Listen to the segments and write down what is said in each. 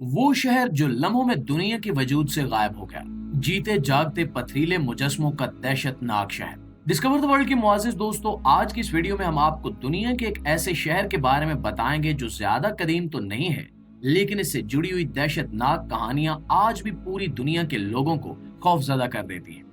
वो शहर जो लम्हों में दुनिया के वजूद से गायब हो गया, जीते जागते पथरीले मुजस्मों का दहशतनाक शहर। डिस्कवर द वर्ल्ड के मुआजिज दोस्तों, आज की इस वीडियो में हम आपको दुनिया के एक ऐसे शहर के बारे में बताएंगे जो ज्यादा कदीम तो नहीं है, लेकिन इससे जुड़ी हुई दहशतनाक कहानियां आज भी पूरी दुनिया के लोगों को खौफजदा कर देती हैं।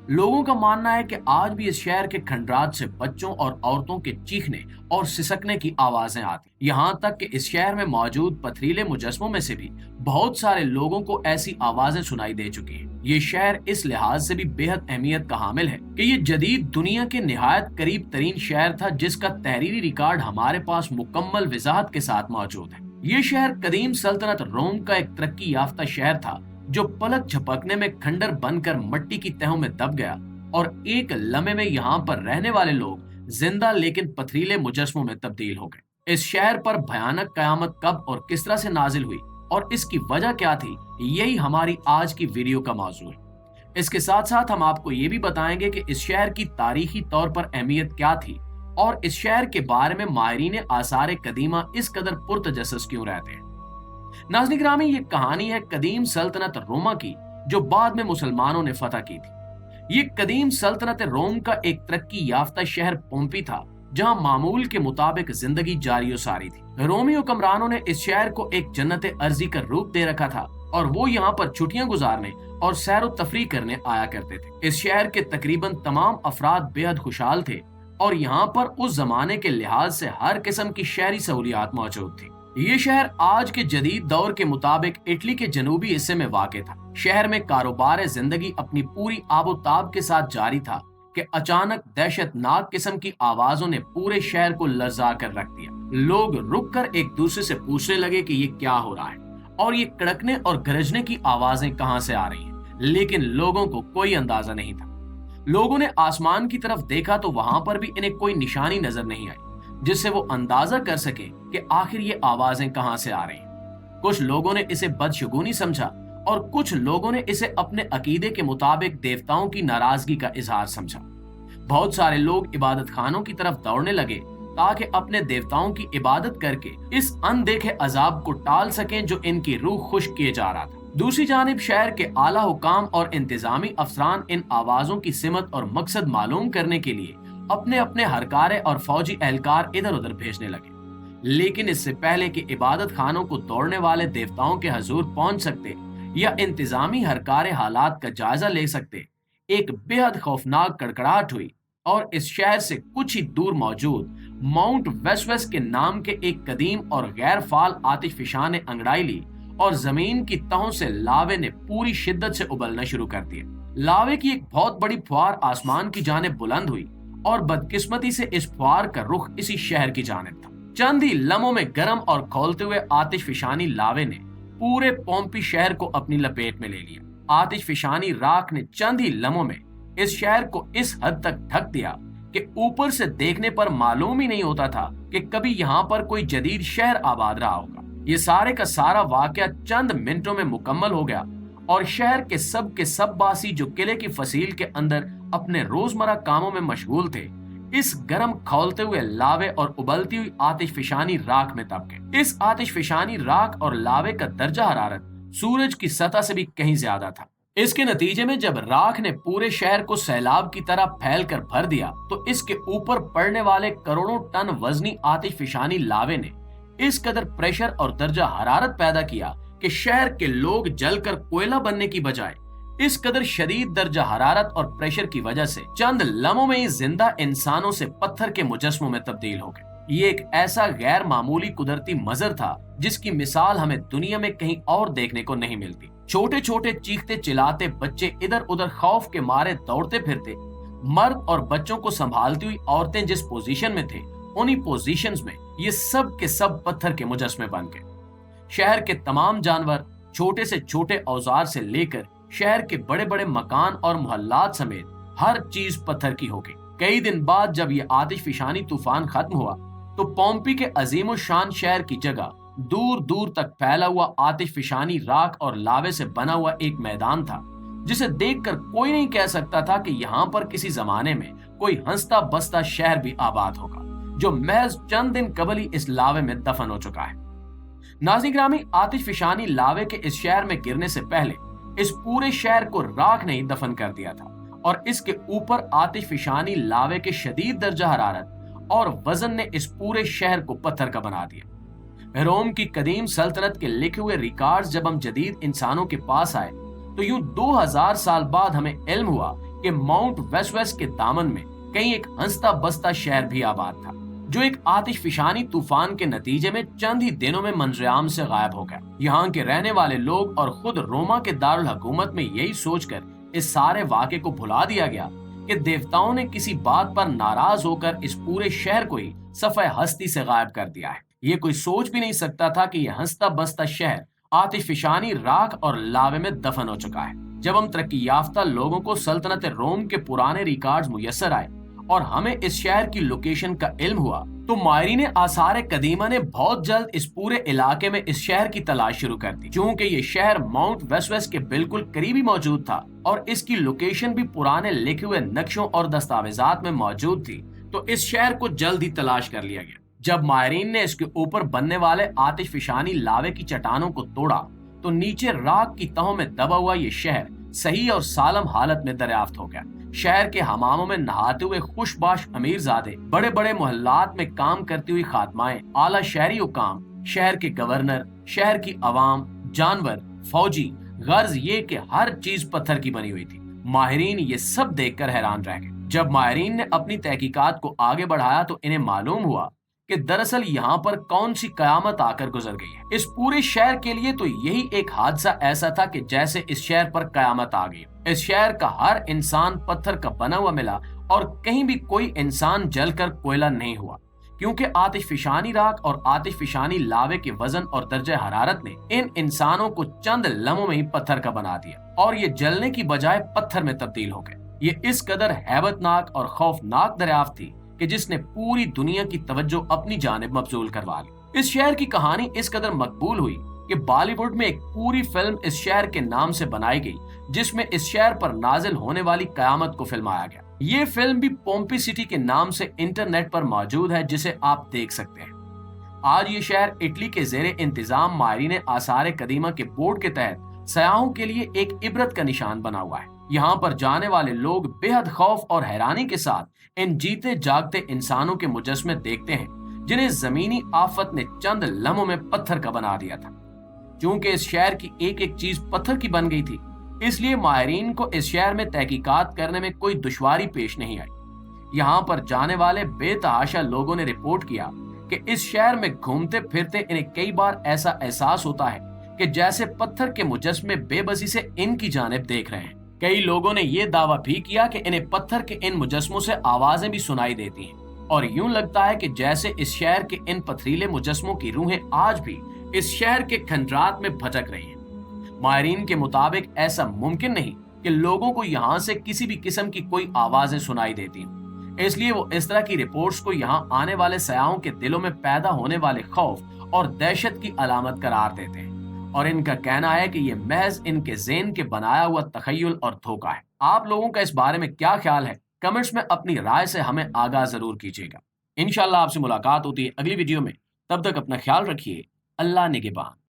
लोगों का मानना है कि आज भी इस शहर के खंडरात से बच्चों और औरतों के चीखने और सिसकने की आवाजें आती, यहाँ तक कि इस शहर में मौजूद पथरीले मुजस्मों में से भी बहुत सारे लोगों को ऐसी आवाजें सुनाई दे चुकी हैं। ये शहर इस लिहाज से भी बेहद अहमियत का हामिल है कि ये जदीद दुनिया के निहायत करीब तरीन शहर था जिसका तहरीरी रिकॉर्ड हमारे पास मुकम्मल वजाहत के साथ मौजूद है। ये शहर कदीम सल्तनत रोम का एक तरक्की याफ्ता शहर था जो पलक झपकने में खंडर बनकर मट्टी की तहों में दब गया और एक लम्हे में यहाँ पर रहने वाले लोग जिंदा लेकिन पथरीले मुजस्मों में तब्दील हो गए। इस शहर पर भयानक कयामत कब और किस तरह से नाजिल हुई और इसकी वजह क्या थी, यही हमारी आज की वीडियो का मौजू है। इसके साथ साथ हम आपको ये भी बताएंगे कि इस शहर की तारीखी तौर पर अहमियत क्या थी और इस शहर के बारे में माहिरीन आसार कदीमा इस कदर पुरतजस्सुस क्यों रहते हैं। नाज़रीन गिरामी, ये कहानी है कदीम सल्तनत रोमा की जो बाद में मुसलमानों ने फतह की थी। ये कदीम सल्तनत रोम का एक तरक्की याफ्ता शहर पोम्पी था जहां मामूल के मुताबिक जिंदगी जारी सारी थी। रोमी हुक्मरानों ने इस शहर को एक जन्नत अर्जी का रूप दे रखा था और वो यहाँ पर छुट्टियां गुजारने और सैर व तफरी करने आया करते थे। इस शहर के तकरीबन तमाम अफराद बेहद खुशहाल थे और यहाँ पर उस जमाने के लिहाज से हर किस्म की शहरी सहूलियात मौजूद थी। ये शहर आज के जदीद दौर के मुताबिक इटली के जनूबी हिस्से में वाक़ था। शहर में कारोबार जिंदगी अपनी पूरी आबोताब के साथ जारी था कि अचानक दहशतनाक किस्म की आवाजों ने पूरे शहर को लर्जा कर रख दिया। लोग रुक कर एक दूसरे से पूछने लगे कि ये क्या हो रहा है और ये कड़कने और गरजने की आवाजें कहां से आ रही हैं, लेकिन लोगों को कोई अंदाजा नहीं था। लोगों ने आसमान की तरफ देखा तो वहां पर भी इन्हें कोई निशानी नजर नहीं आई जिससे वो अंदाजा कर सके कि आखिर ये आवाजें कहां से आ रही हैं। कुछ लोगों ने इसे बदशगुनी समझा और कुछ लोगों ने इसे अपने अकीदे के मुताबिक देवताओं की नाराजगी का इजहार समझा। बहुत सारे लोग इबादत खानों की तरफ दौड़ने लगे ताकि अपने देवताओं की इबादत करके इस अनदेखे अजाब को टाल सकें जो इनकी रूह खुश किए जा रहा था। दूसरी जानिब शहर के आला हुकाम और इंतजामी अफसरान इन आवाजों की सिमत और मकसद मालूम करने के लिए अपने अपने हरकारे और फौजी एहलकार इधर उधर भेजने लगे, लेकिन इससे पहले कि इबादत खानों को तोड़ने वाले देवताओं के हजूर पहुंच सकते या इंतजामी हरकारे हालात का जायजा ले सकते, एक बेहद खौफनाक कड़कड़ाहट हुई और इस शहर से कुछ ही दूर मौजूद माउंट वेसवेस के नाम के एक कदीम और गैर फाल आतिशफिशा ने अंगड़ाई ली और जमीन की तहों से लावे ने पूरी शिद्दत से उबलना शुरू कर दिया। लावे की एक बहुत बड़ी फुहार आसमान की जानिब बुलंद हुई और बदकिस्मती से इस फुहार का रुख इसी शहर की जानिब था। चंद ही लम्हों में गर्म और खौलते हुए आतिशफिशानी लावे ने पूरे पोम्पी शहर को अपनी लपेट में ले लिया। आतिशफिशानी राख ने चंद ही लम्हों में इस शहर को इस हद तक ढक दिया कि ऊपर से देखने पर मालूम ही नहीं होता था कि कभी यहाँ पर कोई जदीद शहर आबाद रहा होगा। ये सारे का सारा वाकया चंद मिनटों में मुकम्मल हो गया और शहर के सब बासी जो किले की फसील के अंदर अपने रोजमर्रा कामों में मशगूल थे, इस गर्म खौलते हुए लावे और उबलती हुई आतिशफिशानी राख में दब गए। इस आतिशफिशानी राख और लावे का दर्जा हरारत सूरज की सतह से भी कहीं ज्यादा था। इसके नतीजे में जब राख ने पूरे शहर को सैलाब की तरह फैल कर भर दिया तो इसके ऊपर पड़ने वाले करोड़ों टन वजनी आतिशफिशानी लावे ने इस कदर प्रेशर और दर्जा हरारत पैदा किया कि शहर के लोग जलकर कोयला बनने की बजाय इस कदर शदीद दर्जा हरारत और प्रेशर की वजह से चंद लम्हों में ही जिंदा इंसानों से पत्थर के मुजस्मों में तब्दील हो गए। ये एक ऐसा गैर मामूली कुदरती मंजर था जिसकी मिसाल हमें दुनिया में कहीं और देखने को नहीं मिलती। छोटे छोटे चीखते चिल्लाते बच्चे इधर उधर खौफ के मारे दौड़ते फिरते, मर्द और बच्चों को संभालती हुई औरतें जिस पोजीशन में थे उन्हीं पोजीशंस में ये सब के सब पत्थर के मुजस्मे बन गए। शहर के तमाम जानवर, छोटे से छोटे औजार से लेकर शहर के बड़े बड़े मकान और मोहल्लात समेत हर चीज पत्थर की हो गई। कई दिन बाद जब ये आतिशफिशानी तूफान खत्म हुआ तो पोम्पी के अजीम शान शहर की जगह दूर दूर तक फैला हुआ आतिशफिशानी राख और लावे से बना हुआ एक मैदान था जिसे देखकर कोई नहीं कह सकता था कि यहाँ पर किसी जमाने में कोई हंसता बसता शहर भी आबाद होगा जो महज चंद दिन कबल ही इस लावे में दफन हो चुका है। नाज़रीन ग्रामी, आतिश फिशानी लावे के इस शहर में गिरने से पहले इस पूरे शहर को राख नहीं दफन कर दिया था और इसके ऊपर आतिश फिशानी लावे के शदीद दर्जा हरारत और वजन ने इस पूरे शहर को पत्थर का बना दिया। रोम की कदीम सल्तनत के लिखे हुए रिकॉर्ड्स जब हम जदीद इंसानों के पास आए तो यूं 2000 साल बाद हमें इल्म हुआ कि माउंट वेसुविस के दामन में कहीं एक हंसता बसता शहर भी आबाद था, जो एक आतिश फिशानी तूफान के नतीजे में चंद ही दिनों में मंजरेआम से गायब हो गया। यहाँ के रहने वाले लोग और खुद रोमा के दारुल हुकूमत में यही सोचकर इस सारे वाक़े को भुला दिया गया कि देवताओं ने किसी बात पर नाराज होकर इस पूरे शहर को ही सफ़े हस्ती से गायब कर दिया है। ये कोई सोच भी नहीं सकता था कि यह हंसता बसता शहर आतिश फिशानी राख और लावे में दफन हो चुका है। जब हम तरक्की याफ्ता लोगों को सल्तनत रोम के पुराने रिकॉर्ड्स मुयस्सर आए और हमें इस शहर की लोकेशन का इल्म हुआ तो माहिरीन आसार कदीमा ने बहुत जल्द इस पूरे इलाके में इस शहर की तलाश शुरू कर दी। चूंकि ये शहर माउंट वेसुविस के बिल्कुल करीबी मौजूद था और इसकी लोकेशन भी पुराने लिखे हुए नक्शों और दस्तावेजात में मौजूद थी, तो इस शहर को जल्द ही तलाश कर लिया गया। जब माहिरीन ने इसके ऊपर बनने वाले आतिश फिशानी लावे की चट्टानों को तोड़ा तो नीचे राख की तहों में दबा हुआ ये शहर सही और सालम हालत में दरियाफ्त हो गया। शहर के हमामों में नहाते हुए खुशबाश अमीरजादे, बड़े बड़े मोहल्लात में काम करती हुई खातमाएं, आला शहरी हुकाम, शहर के गवर्नर, शहर की अवाम, जानवर, फौजी, गर्ज ये कि हर चीज पत्थर की बनी हुई थी। माहिरीन ये सब देखकर हैरान रह गए। जब माहिरीन ने अपनी तहकीकात को आगे बढ़ाया तो इन्हें मालूम हुआ कि दरअसल यहाँ पर कौन सी कयामत आकर गुजर गई है। इस पूरे शहर के लिए तो यही एक हादसा ऐसा था कि जैसे इस शहर पर कयामत आ गई। इस शहर का हर इंसान पत्थर का बना हुआ मिला और कहीं भी कोई इंसान जलकर कोयला नहीं हुआ, क्योंकि आतिश फिशानी राख और आतिश फिशानी लावे के वजन और दर्जे हरारत ने इन इंसानों को चंद लम्हों में ही पत्थर का बना दिया और ये जलने की बजाय पत्थर में तब्दील हो गए। ये इस कदर हैबतनाक और खौफनाक दरियाफ्त थी कि जिसने पूरी दुनिया की तवज्जो अपनी जानिब मबजूल करवा ली। इस शहर की कहानी इस कदर मकबूल हुई कि बॉलीवुड में एक पूरी फिल्म इस शहर के नाम से बनाई गई, जिसमें इस शहर पर नाजिल होने वाली कयामत को फिल्माया गया। ये फिल्म भी पोम्पी सिटी के नाम से इंटरनेट पर मौजूद है, जिसे आप देख सकते हैं। आज ये शहर इटली के जेरे इंतजाम माहिरीन आसार कदीमा के बोर्ड के तहत सयाहों के लिए एक इबरत का निशान बना हुआ है। यहाँ पर जाने वाले लोग बेहद खौफ और हैरानी के साथ इन जीते जागते इंसानों के मुजस्मे देखते हैं, जिन्हें जमीनी आफत ने चंद लम्हों में पत्थर का बना दिया था। क्योंकि इस शहर की एक एक चीज पत्थर की बन गई थी, इसलिए माहिरीन को इस शहर में तहकीकात करने में कोई दुश्वारी पेश नहीं आई। यहाँ पर जाने वाले बेतहाशा लोगों ने रिपोर्ट किया कि इस शहर में घूमते फिरते इन्हें कई बार ऐसा एहसास होता है कि जैसे पत्थर के मुजस्मे बेबसी से इनकी जानिब देख रहे हैं। कई लोगों ने यह दावा भी किया कि इन्हें पत्थर के इन मुजस्मों से आवाजें भी सुनाई देती हैं और यूं लगता है कि जैसे इस शहर के इन पथरीले मुजस्मों की रूहें आज भी इस शहर के खंडरात में भटक रही हैं। माहिरीन के मुताबिक ऐसा मुमकिन नहीं कि लोगों को यहाँ से किसी भी किस्म की कोई आवाजें सुनाई देती हैं, इसलिए वो इस तरह की रिपोर्ट्स को यहाँ आने वाले सयाहों के दिलों में पैदा होने वाले खौफ और दहशत की अलामत करार देते हैं और इनका कहना है कि ये महज इनके ज़हन के बनाया हुआ तखय्युल और धोखा है। आप लोगों का इस बारे में क्या ख्याल है? कमेंट्स में अपनी राय से हमें आगाह जरूर कीजिएगा। इंशाल्लाह आपसे मुलाकात होती है अगली वीडियो में। तब तक अपना ख्याल रखिए। अल्लाह निगहबान।